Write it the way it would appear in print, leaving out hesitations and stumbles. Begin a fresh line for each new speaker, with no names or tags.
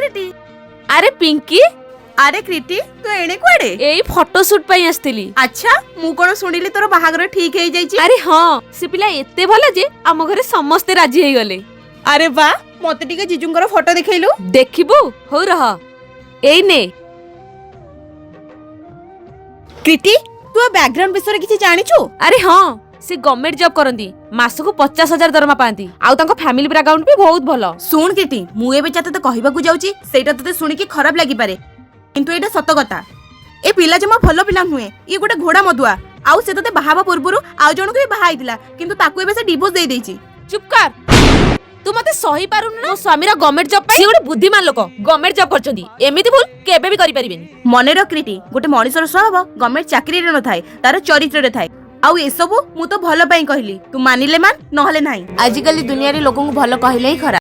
क्रिटी।
अरे पिंकी,
अरे क्रिटी तू एणे कुआडे?
एई फोटोशूट पई आस्तिली।
अच्छा मु कोन सुनिली तोर बाहागर ठीक हे जाईची।
अरे हाँ, से पिला एते भला जे आम घरे समस्ते राजी हे गले।
अरे वाह, मते टिके जीजूंकर फोटो देखैलु।
देखिबू हो रह एई ने।
क्रिटी तू बैकग्राउंड विषय किछि जानिछु?
अरे हाँ, से गवर्नमेंट जॉब करंती, मासको 50,000 दरमा पांती, आउ तांको फैमिली बैकग्राउंड भी बहुत भलो।
सुन क्रिटी मु एबे जाते तो कहबाकू जाउची सेटा तते सुनि कि खराब लागि पारे, किंतु एटा सत कथा। ए पिला जमा भलो पिला नुहे, ये गोटे घोड़ा मधुआ। आउ से तते बाहाबा पूर्वरु आउ जणको भी बाहा आइतिला, किंतु ताकू एबे से डिवोर्स देई देइची।
चुप कर, तू मते सही पारुन ना। स्वामी रा गवर्नमेंट जॉब पे, सी गोटे बुद्धिमान लोक गवर्नमेंट जॉब करचंदी, एमिति भूल केबे भी करि परिबेनी।
मने रक्रिटी गोटे मनिषर स्वभाव गवर्नमेंट चाकरी रे न थाए, तार चरित्र रे थाए। आउ ए सब मु तो भलो पई कहली, तू मानिले मान नहले नाही। आजकल दुनिया रे लोगन को भलो कहले ही खराब।